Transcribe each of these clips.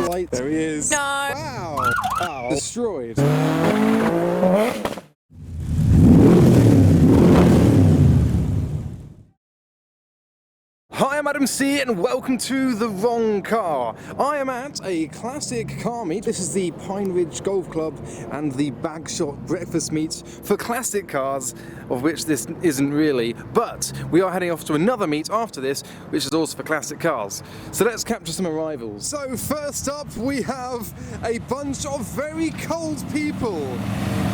light. There he is. No. Wow. Ow. Destroyed. Hi, I'm Adam C and welcome to The Wrong Car. I am at a classic car meet. This is the Pine Ridge Golf Club and the Bagshot Breakfast Meet for classic cars, of which this isn't really, but we are heading off to another meet after this, which is also for classic cars. So let's capture some arrivals. So first up we have a bunch of very cold people.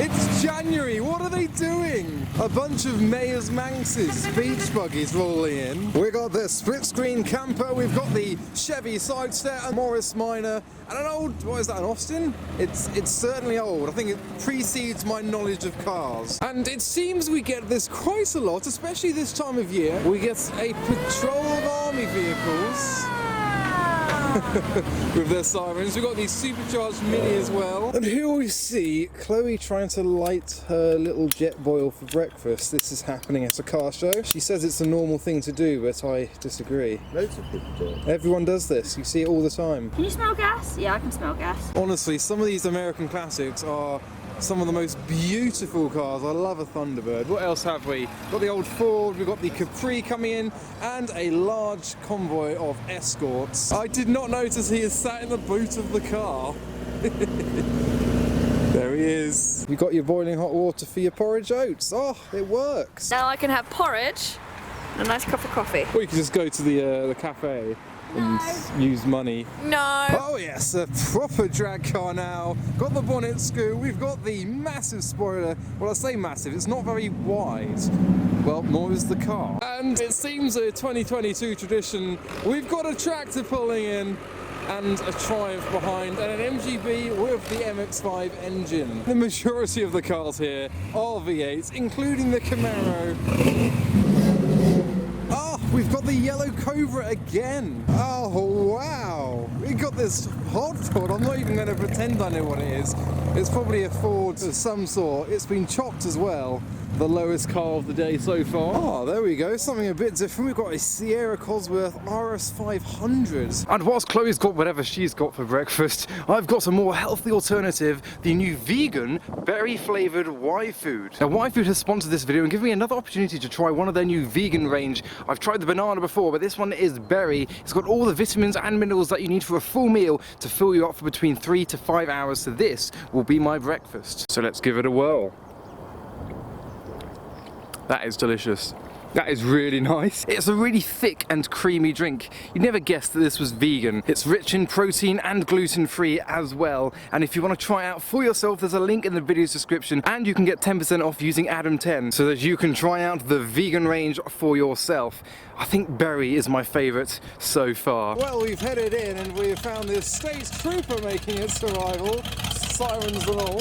It's January, what are they doing? A bunch of Mayor's Manxes, beach buggies rolling in. We got the split screen camper, we've got the Chevy Sidestep, a Morris Minor, and an old, what is that, an Austin? It's certainly old. I think it precedes my knowledge of cars. And it seems we get this quite a lot, especially this time of year. We get a patrol of army vehicles. With their sirens. We've got the supercharged Mini as well. And here we see Chloe trying to light her little jet boil for breakfast. This is happening at a car show. She says it's a normal thing to do, but I disagree. Loads of people do it. Everyone does this. You see it all the time. Can you smell gas? Yeah, I can smell gas. Honestly, some of these American classics are some of the most beautiful cars. I love a Thunderbird. What else have we? Got the old Ford, we've got the Capri coming in, and a large convoy of Escorts. I did not notice he is sat in the boot of the car. There he is. You got your boiling hot water for your porridge oats. Oh, it works. Now I can have porridge and a nice cup of coffee. Or you can just go to the cafe and use money. No. Oh yes, a proper drag car now. Got the bonnet scoop, we've got the massive spoiler. Well, I say massive, it's not very wide. Well, nor is the car. And it seems a 2022 tradition. We've got a tractor pulling in and a Triumph behind and an MGB with the MX-5 engine. The majority of the cars here are V8s, including the Camaro. We've got the yellow Cobra again. Oh wow, we got this hot rod. I'm not even going to pretend I know what it is. It's probably a Ford of some sort. It's been chopped as well. The lowest car of the day so far. Oh, there we go, something a bit different. We've got a Sierra Cosworth RS 500. And whilst Chloe's got whatever she's got for breakfast, I've got a more healthy alternative, the new vegan berry flavoured Y Food. Now Y Food has sponsored this video and given me another opportunity to try one of their new vegan range. I've tried the banana before, but this one is berry. It's got all the vitamins and minerals that you need for a full meal to fill you up for between 3 to 5 hours. So this will be my breakfast. So let's give it a whirl. That is delicious. That is really nice. It's a really thick and creamy drink. You'd never guess that this was vegan. It's rich in protein and gluten-free as well. And if you want to try it out for yourself, there's a link in the video's description and you can get 10% off using Adam10 so that you can try out the vegan range for yourself. I think berry is my favourite so far. Well, we've headed in and we've found this state trooper making its arrival. Sirens and all.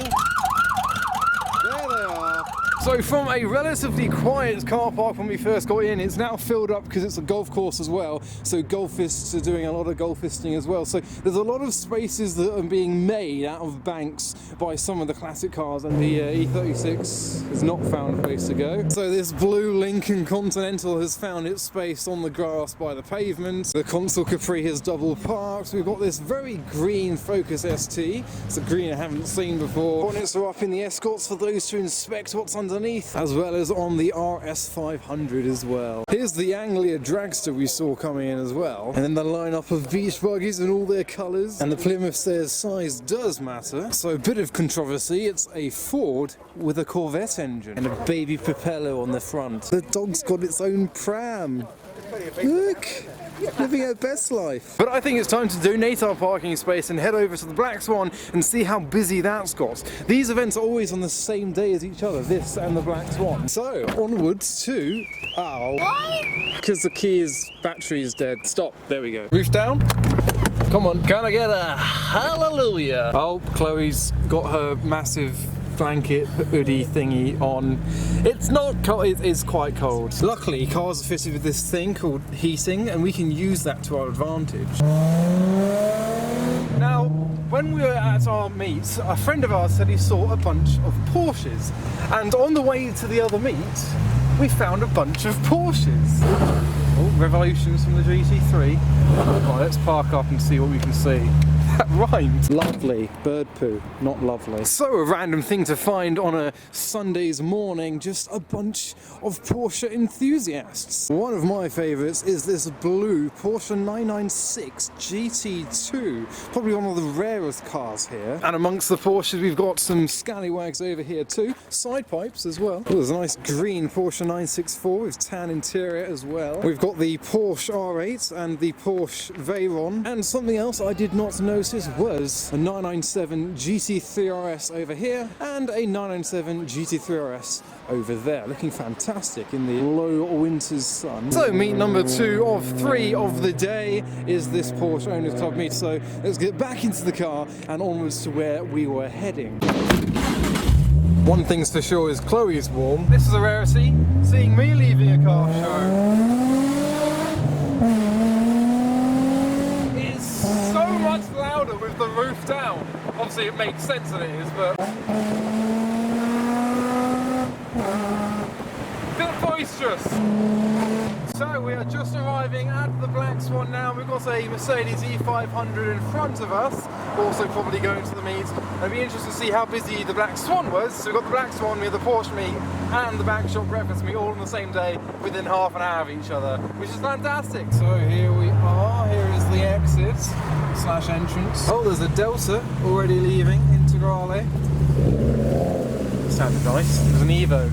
There they are. So from a relatively quiet car park when we first got in, it's now filled up because it's a golf course as well. So golfists are doing a lot of golfisting as well. So there's a lot of spaces that are being made out of banks by some of the classic cars, and the E36 has not found a place to go. So this blue Lincoln Continental has found its space on the grass by the pavement. The Consul Capri has double parked. We've got this very green Focus ST. It's a green I haven't seen before. Bonnets are up in the Escorts for those to inspect what's underneath, as well as on the RS 500 as well. Here's the Anglia Dragster we saw coming in as well, and then the lineup of beach buggies in all their colours. And the Plymouth says size does matter, so a bit of controversy. It's a Ford with a Corvette engine and a baby propeller on the front. The dog's got its own pram. Look! Living her best life. But I think it's time to donate our parking space and head over to the Black Swan and see how busy that's got. These events are always on the same day as each other, this and the Black Swan. So, onwards to... Ow. Why? Because the key's battery is dead. Stop. There we go. Roof down. Come on, can I get a hallelujah? Oh, Chloe's got her massive blanket hoodie thingy on. It's not cold, it's quite cold. Luckily, cars are fitted with this thing called heating, and we can use that to our advantage. Now, when we were at our meet, a friend of ours said he saw a bunch of Porsches, and on the way to the other meet, we found a bunch of Porsches. Oh, revolutions from the GT3. Right, let's park up and see what we can see. That rhymed. Lovely. Bird poo, not lovely. So a random thing to find on a Sunday's morning, just a bunch of Porsche enthusiasts. One of my favourites is this blue Porsche 996 GT2, probably one of the rarest cars here. And amongst the Porsches we've got some scallywags over here too, side pipes as well. Oh, there's a nice green Porsche 964 with tan interior as well. We've got the Porsche R8 and the Porsche Veyron, and something else I did not notice was a 997 GT3 RS over here and a 997 GT3 RS over there, looking fantastic in the low winter's sun. So meet number 2 of 3 of the day is this Porsche Owners Club meet, so let's get back into the car and onwards to where we were heading. One thing's for sure is Chloe's warm. This is a rarity, seeing me leaving a car show. It's so much louder with the roof down. Obviously it makes sense that it is, but bit boisterous. So we are just arriving at the Black Swan now. We've got a Mercedes E500 in front of us, also probably going to the meet. It'll be interesting to see how busy the Black Swan was. So we've got the Black Swan, we have the Porsche meet and the Bagshot Breakfast Meet all on the same day within half an hour of each other, which is fantastic. So here we are, here is the exit / entrance. Oh, there's a Delta already leaving Integrale. Sounded nice. There's an Evo.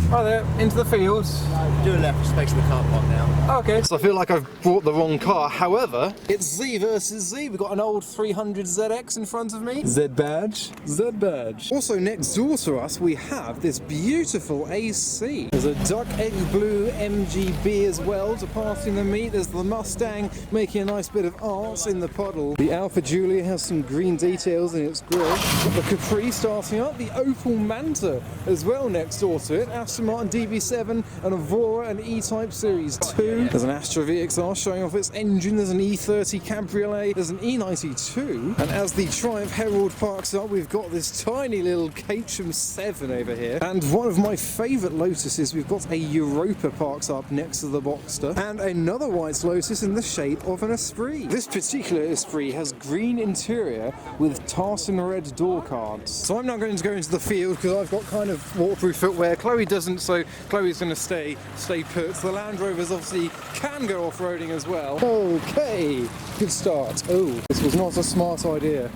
Hi there, into the fields. Do a left, space in the car park now. Okay, so I feel like I've brought the wrong car. However, it's Z versus Z. We've got an old 300 ZX in front of me. Z badge, Z badge. Also next door to us, we have this beautiful AC. There's a duck egg blue MGB as well to pass in the meet. There's the Mustang making a nice bit of art in the puddle. The Alfa Giulia has some green details in its grille. Got the Capri starting up. The Opel Manta as well next door to it. Aston Martin DB7, an Evora, an E-Type Series 2. There's an Astra VXR showing off its engine. There's an E30 Cabriolet. There's an E92. And as the Triumph Herald parks up, we've got this tiny little KHM 7 over here. And one of my favourite Lotuses, we've got a Europa parked up next to the Boxster. And another white Lotus in the shape of an Esprit. This particular Esprit has green interior with tartan red door cards. So I'm now going to go into the field because I've got kind of waterproof footwear. Chloe doesn't, so Chloe's going to stay put. The Land Rovers obviously can go off-roading as well. Okay, good start. Oh, this was not a smart idea.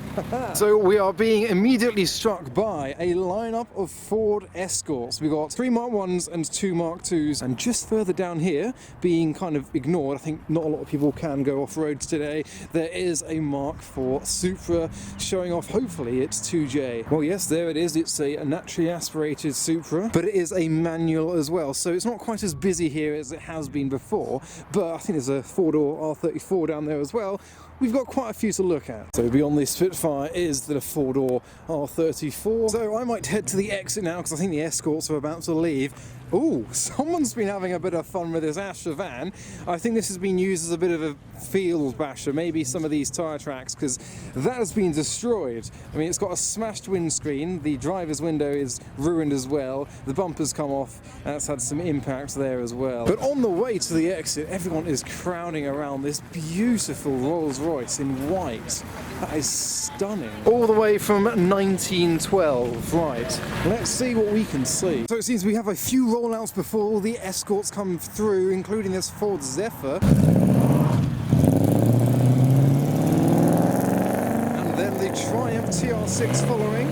So we are being immediately struck by a lineup of Ford Escorts. We've got 3 Mark 1s and 2 Mark 2s, and just further down here, being kind of ignored, I think not a lot of people can go off-road today, there is a Mark 4 Supra showing off, hopefully it's 2J. Well yes, there it is, it's a naturally aspirated Supra, but it is a manual as well, so it's not quite as busy here as it has been before, but I think there's a 4-door R34 down there as well. We've got quite a few to look at. So beyond the Spitfire is the 4-door R34. So I might head to the exit now because I think the Escorts are about to leave. Ooh, someone's been having a bit of fun with this Astra van. I think this has been used as a bit of a field basher, maybe some of these tyre tracks, because that has been destroyed. I mean, it's got a smashed windscreen, the driver's window is ruined as well, the bumper's come off, and it's had some impact there as well. But on the way to the exit, everyone is crowding around this beautiful Rolls-Royce in white. That is stunning. All the way from 1912. Right, let's see what we can see. So it seems we have a few rollouts before all the Escorts come through, including this Ford Zephyr. And then the Triumph TR6 following.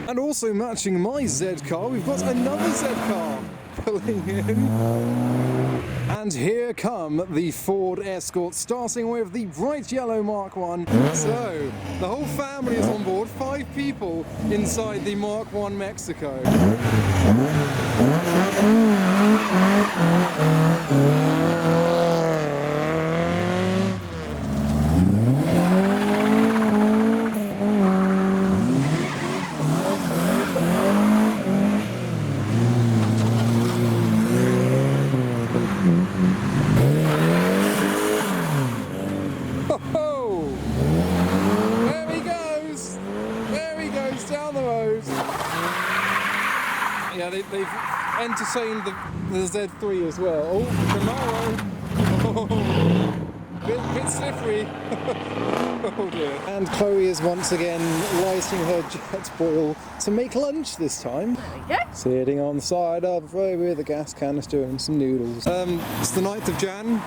And also matching my Z car, we've got another Z car pulling in. And here come the Ford Escort, starting with the bright yellow Mark 1. So, the whole family is on board, 5 people inside the Mark 1 Mexico. Yeah, they've entertained the Z3 as well. Oh, Camaro. Chloe. Oh dear. And Chloe is once again lighting her jet boil to make lunch this time. There we go. Sitting on the side of the road with a gas canister and some noodles. It's the 9th of Jan.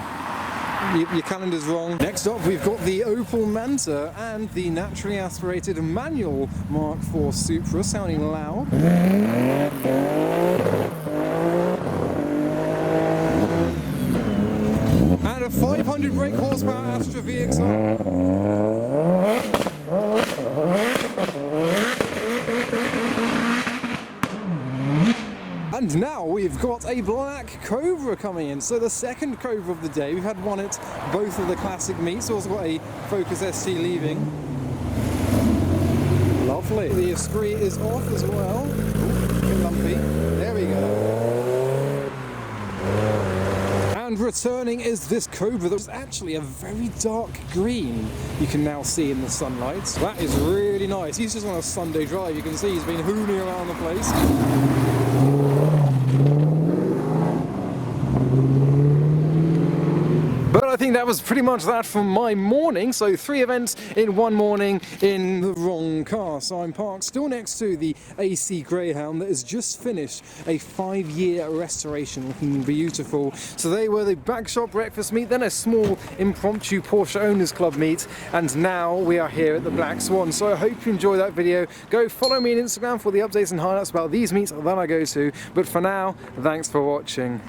Your calendar's wrong. Next up, we've got the Opel Manta and the naturally aspirated manual Mark IV Supra, sounding loud. And a 500 brake horsepower Astra VXR. And now we've got a Black Cobra coming in. So the second Cobra of the day. We've had one at both of the classic meets. Also got a Focus ST leaving. Lovely. The Esprit is off as well. Ooh, a bit lumpy. There we go. And returning is this Cobra that was actually a very dark green. You can now see in the sunlight. That is really nice. He's just on a Sunday drive. You can see he's been hooning around the place. But I think that was pretty much that for my morning. So 3 events in one morning in the wrong car. So I'm parked still next to the AC Greyhound that has just finished a 5-year restoration, looking beautiful. So they were the Bagshot Breakfast Meet, then a small impromptu Porsche Owners Club meet, and now we are here at the Black Swan. So I hope you enjoyed that video. Go follow me on Instagram for the updates and highlights about these meets that I go to. But for now, thanks for watching.